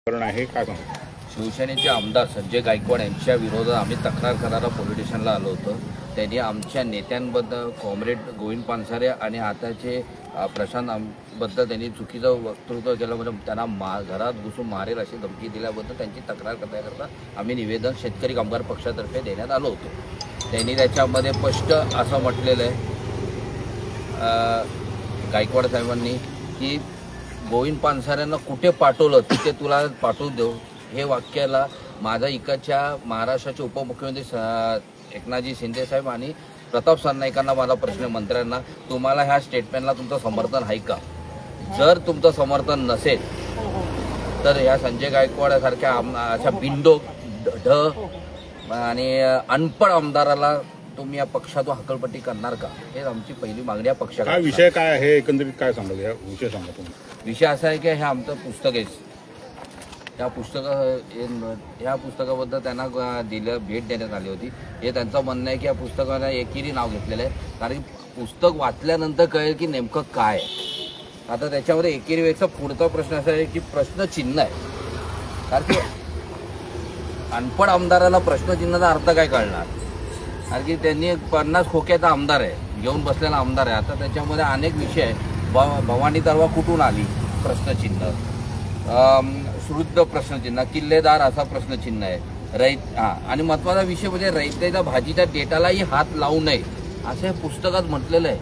आहे काय सांगू? शिवसेनेचे आमदार संजय गायकवाड यांच्या विरोधात आम्ही तक्रार करायला पोलीस स्टेशनला आलो होतो. त्यांनी आमच्या नेत्यांबद्दल कॉम्रेड गोविंद पानसरे आणि आताचे प्रशांतबद्दल त्यांनी चुकीचं वक्तृत्व केलं, म्हणजे त्यांना घरात घुसून मारेल अशी धमकी दिल्याबद्दल त्यांची तक्रार करता आम्ही निवेदन शेतकरी कामगार पक्षातर्फे देण्यात आलो होतो. त्यांनी त्याच्यामध्ये स्पष्ट असं म्हटलेलं आहे गायकवाड साहेबांनी की गोविंद पानसरेंना कुठे पाठवलं तिथे तुला पाठवून देऊ. हे वाक्याला माझा इकडच्या महाराष्ट्राचे उपमुख्यमंत्री एकनाथजी शिंदे साहेब आणि प्रताप सरनाईकांना माझा प्रश्न, मंत्र्यांना, तुम्हाला ह्या स्टेटमेंटला तुमचं समर्थन आहे का? जर तुमचं समर्थन नसेल तर ह्या संजय गायकवाड सारख्या अशा बिंडो आणि अनपढ आमदाराला तुम्ही या पक्षातून हकलपट्टी करणार का? हे आमची पहिली मागणी आहे पक्षाला. काय विषय काय आहे एकंदरीत काय सांगाल? या विषय सांगा तुम्ही. विषय असा आहे की हे आमचं पुस्तक आहे. या पुस्तकाबद्दल त्यांना भेट देण्यात आली होती. हे त्यांचं म्हणणं आहे की या पुस्तकाला एकेरी नाव घेतलेलं आहे, कारण पुस्तक वाचल्यानंतर कळेल की नेमकं काय आहे. आता त्याच्यामध्ये एकेरीचा पुढचा प्रश्न असा आहे की प्रश्नचिन्ह आहे, कारण की अनपढ आमदाराला प्रश्नचिन्हाचा अर्थ काय कळणार? कारण की त्यांनी 50 खोक्याचा आमदार आहे, घेऊन बसलेला आमदार आहे. आता त्याच्यामध्ये अनेक विषय आहे. भवानी तलवार कुठून आली प्रश्नचिन्ह, शुद्ध प्रश्नचिन्ह, किल्लेदार असा प्रश्नचिन्ह आहे. आणि महत्त्वाचा विषय म्हणजे रयतेच्या भाजीच्या डेटालाही हात लावू नये असं पुस्तकात म्हटलेलं आहे.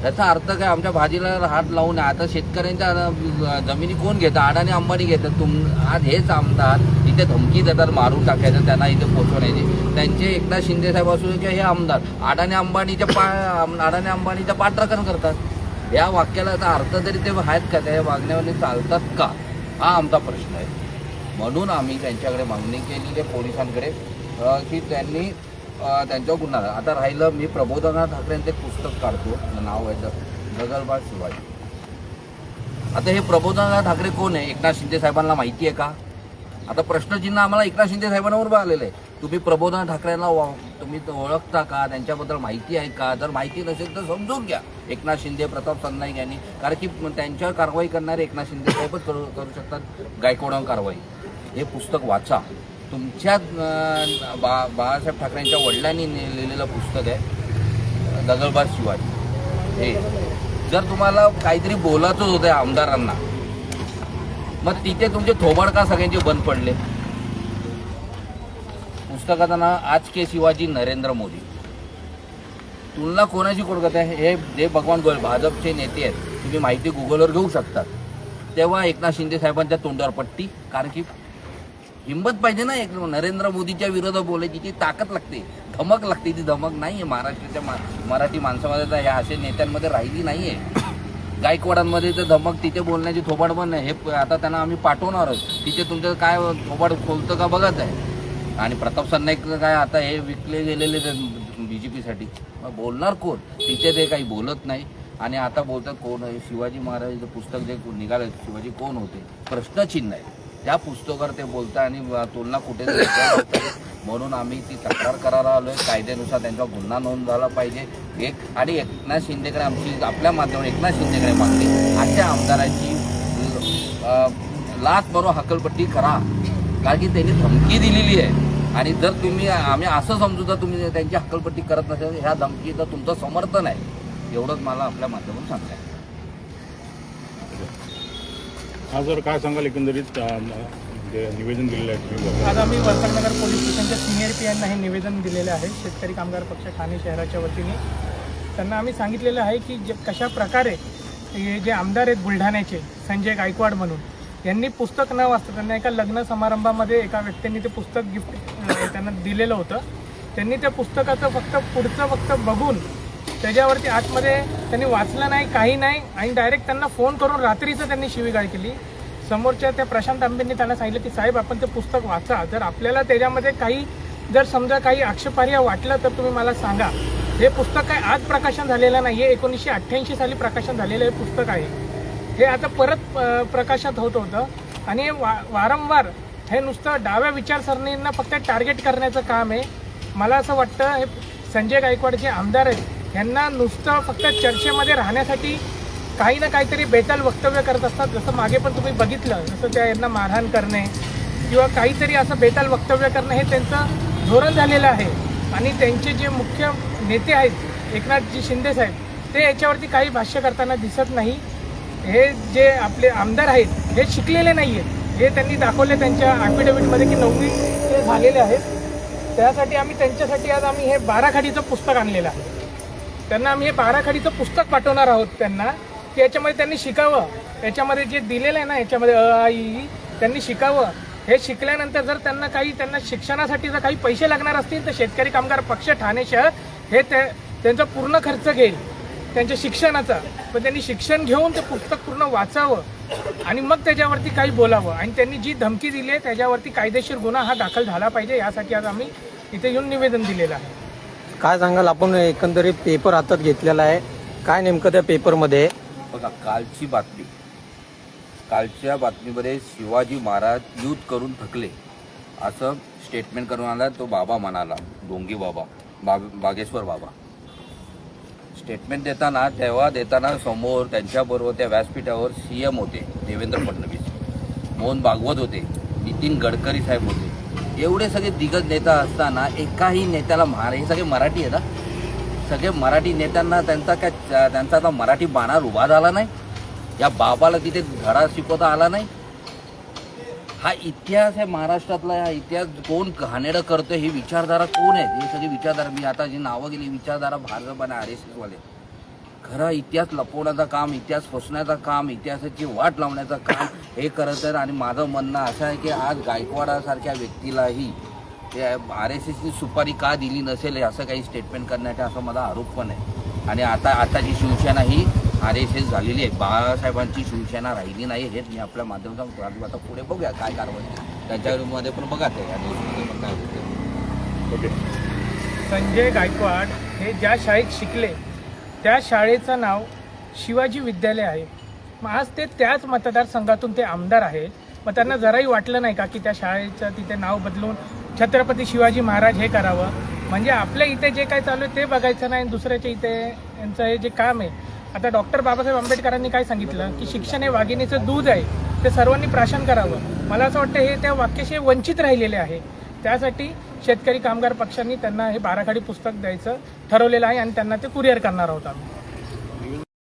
याचा अर्थ काय? आमच्या भाजीला हात लावू नये. आता शेतकऱ्यांच्या जमिनी कोण घेतं? अडाणी अंबानी घेतात. आज हेच आमदार इथे धमकी देतात मारून टाकायचं, त्यांना इथे पोचवण्याची. त्यांचे एकनाथ शिंदे साहेब असू किंवा हे आमदार अडाणी अंबानीच्या पाठराखण करतात. या वाक्याला अर्थ तरी ते आहेत का? त्या वागण्यावर चालतात का? हा आमचा प्रश्न आहे. म्हणून आम्ही त्यांच्याकडे मागणी केली आहे पोलिसांकडे की त्यांनी त्यांच्यावर गुन्हा. आता राहिलं, मी प्रबोधनाथ ठाकरेंचं एक पुस्तक काढतो, नाव आहे दगलबाज शिवाजी. आता हे प्रबोधनाथ ठाकरे कोण आहे? एकनाथ शिंदे साहेबांना माहिती आहे का? आता प्रश्नचिन्ह आम्हाला एकनाथ शिंदे साहेबांवर आलेलं आहे. तुम्ही प्रबोधनाथ ठाकरेंना तुम्ही ओळखता का? त्यांच्याबद्दल माहिती आहे का? जर माहिती नसेल तर समजून घ्या. एकनाथ शिंदे, प्रताप सरनाईक यांनी, कारण की त्यांच्यावर कारवाई करणारे एकनाथ शिंदे साहेबच करू शकतात गायकवाडांवर कारवाई. हे पुस्तक वाचा. तुमच्या बाळासाहेब ठाकरेंच्या वडिलांनी लिहिलेलं पुस्तक आहे दगलबाज शिवाजी. हे जर तुम्हाला काहीतरी बोलायचं होतं आमदारांना, मग तिथे तुमचे थोबाड का सगळ्यांचे बंद पडले? पुस्तकाचं नाव आज के शिवाजी नरेंद्र मोदी. तुलना कोणाची कोणत आहे? हे जे भगवान गोयल भाजपचे नेते आहेत, तुम्ही माहिती गुगलवर घेऊ शकतात. तेव्हा एकनाथ शिंदे साहेबांच्या तोंडावर पट्टी, कारण की हिंमत पाहिजे ना. एक नरेंद्र मोदीच्या विरोधात बोलायची ती ताकद लागते, धमक लागते. ती धमक नाही आहे महाराष्ट्राच्या मराठी माणसामध्ये तर ह्या अशा नेत्यांमध्ये राहिली नाही आहे. गायकवाडांमध्ये तर धमक, तिथे बोलण्याची थोबाड पण नाही. हे आता त्यांना आम्ही पाठवणार आहोत. तिथे तुमचं काय थोबाड खोलतं का बघत आहे. आणि प्रताप सरनाईक काय आता हे विकले गेलेले BJPसाठी, मग बोलणार कोण? तिथे ते काही बोलत नाही. आणि आता बोलतात कोण? शिवाजी महाराजांचं पुस्तक जे निघालं, शिवाजी कोण होते, प्रश्नचिन्ह आहे. त्या पुस्तकावर ते बोलतात आणि तुलना कुठे. म्हणून आम्ही ती तक्रार करायला आलो आहे. कायद्यानुसार त्यांचा गुन्हा नोंद झाला पाहिजे. आणि एकनाथ शिंदेकडे आमची, आपल्या माध्यमातून एकनाथ शिंदेकडे मागणी, अशा आमदाराची लाच मारून हकलपट्टी करा, कारण की त्यांनी धमकी दिलेली आहे. आणि जर तुम्ही, आम्ही असं समजू तर तुम्ही त्यांची हकलपट्टी करत नसेल, ह्या धमकीचं तुमचं समर्थन आहे. एवढंच मला आपल्या माध्यमातून सांगता आहे. हा जर काय सांगाल एकंदरीत निवेदन दिलेलं आहे? आज आम्ही वरकरनगर पोलीस स्टेशनच्या सिनियर पी यांना हे निवेदन दिलेले आहे शेतकरी कामगार पक्ष ठाणे शहराच्या वतीने. त्यांना आम्ही सांगितलेलं आहे की कशा प्रकारे हे जे आमदार आहेत बुलढाण्याचे संजय गायकवाड म्हणून, यांनी पुस्तक न वाचता, त्यांना एका लग्न समारंभामध्ये एका व्यक्तींनी ते पुस्तक गिफ्ट त्यांना दिलेलं होतं. त्यांनी त्या पुस्तकाचं फक्त बघून त्याच्यावरती आतमध्ये त्यांनी वाचलं नाही, काही नाही. आणि डायरेक्ट त्यांना फोन करून रात्रीचं त्यांनी शिवीगाळ केली. समोरच्या त्या प्रशांत आंबेंनी त्यांना सांगितलं की साहेब आपण ते पुस्तक वाचा, जर आपल्याला त्याच्यामध्ये काही जर समजा काही आक्षेपार्ह वाटलं तर तुम्ही मला सांगा. हे पुस्तक काय आज प्रकाशन झालेलं नाही आहे, 1988 साली प्रकाशन झालेलं हे पुस्तक आहे. हे आता परत प्रकाशात होत होतं. आणि वारंवार हे नुसतं डाव्या विचारसरणींना फक्त टार्गेट करण्याचं काम आहे. मला असं वाटतं हे संजय गायकवाड जे आमदार आहेत यांना नुसतं फक्त चर्चेमध्ये राहण्यासाठी काही ना काहीतरी बेताल वक्तव्य करत असतात. जसं मागे पण तुम्ही बघितलं, जसं त्या यांना मारहाण करणे किंवा काहीतरी असं बेताल वक्तव्य करणं हे त्यांचं धोरण झालेलं आहे. आणि त्यांचे जे मुख्य नेते आहेत एकनाथजी शिंदे साहेब, ते याच्यावरती काही भाष्य करताना दिसत नाही. हे जे आपले आमदार आहेत हे शिकलेले नाही आहेत, हे त्यांनी दाखवले त्यांच्या ॲफिडेव्हिटमध्ये की 9वी ते झालेले आहेत. त्यासाठी आम्ही त्यांच्यासाठी आज आम्ही हे बाराखडीचं पुस्तक आणलेलं आहे. त्यांना आम्ही हे बाराखडीचं पुस्तक पाठवणार आहोत त्यांना, की याच्यामध्ये त्यांनी शिकावं. याच्यामध्ये जे दिलेलं आहे ना, याच्यामध्ये अ आ इ ई त्यांनी शिकावं. हे शिकल्यानंतर जर त्यांना शिक्षणासाठी जर काही पैसे लागणार असतील तर शेतकरी कामगार पक्ष ठाणे शहर हे त्यांचा पूर्ण खर्च घेईल त्यांच्या शिक्षणाचा. पण त्यांनी शिक्षण घेऊन ते पुस्तक पूर्ण वाचावं आणि मग त्याच्यावरती काही बोलावं. आणि त्यांनी जी धमकी दिली आहे त्याच्यावरती कायदेशीर गुन्हा हा दाखल झाला पाहिजे, यासाठी आज आम्ही इथे येऊन निवेदन दिलेलं आहे. काय सांगाल, आपण एकंदरीत पेपर हातात घेतलेला आहे, काय नेमकं त्या पेपरमध्ये? बघा, कालच्या बातमीमध्ये शिवाजी महाराज युद्ध करून थकले असं स्टेटमेंट करून आला तो बाबा म्हणाला, डोंगी बाबा, बागेश्वर बाबा. स्टेटमेंट देताना समोर त्यांच्याबरोबर त्या व्यासपीठावर CM होते देवेंद्र फडणवीस, मोहन भागवत होते, नितीन गडकरी साहेब होते. एवढे सगळे दिग्गज नेता असताना एकाही नेत्याला हे सगळे मराठी आहे ना, सगळे मराठी नेत्यांना त्यांचा आता मराठी बाणार उभा झाला नाही, या बाबाला तिथे धडा शिकवता आला नाही. हा इतिहास आहे महाराष्ट्रातला. हा इतिहास कोण घाणेरडं करतं, ही विचारधारा कोण आहे? ही सगळी विचारधारा, मी आता जी नावं गेली, विचारधारा भाजपने RSS वाले. खरा इतिहास लपवण्याचं काम, इतिहास फसवण्याचं काम, इतिहासाची वाट लावण्याचं काम हे करत आहेत. आणि माझं म्हणणं असं आहे की आज गायकवाडासारख्या व्यक्तीलाही RSSनी सुपारी का दिली नसेल असं काही स्टेटमेंट करण्याचा असा माझा आरोप पण आहे. आणि आताची शिवसेना ही RSS झालेली आहे, बाळासाहेबांची शिवसेना राहिली नाही. हेच मी आपल्या माध्यमातून आता पुढे बघूया काय कारवाई त्यांच्यामध्ये पण बघा ते पण काय होतं. ओके. संजय गायकवाड हे ज्या शाळेत शिकले त्या शाळेचं नाव शिवाजी विद्यालय आहे. मग आज ते त्याच मतदारसंघातून ते आमदार आहेत. मग त्यांना जराही वाटलं नाही का की त्या शाळेचं तिथे नाव बदलून छत्रपती शिवाजी महाराज हे करावं? म्हणजे आपल्या इथे जे काय चालू आहे ते बघायचं नाही, दुसऱ्याच्या इथे यांचं हे जे काम आहे. आता डॉक्टर बाबासाहेब आंबेडकरांनी काय सांगितलं की शिक्षण हे वाघिणीचं दूध आहे, ते सर्वांनी प्राशन करावं. मला असं वाटतं हे त्या वाक्याशी वंचित राहिलेले आहे. त्यासाठी शेतकरी कामगार पक्षांनी त्यांना हे बाराखडी पुस्तक द्यायचं ठरवलेलं आहे आणि त्यांना ते कुरिअर करणार आहोत आम्ही.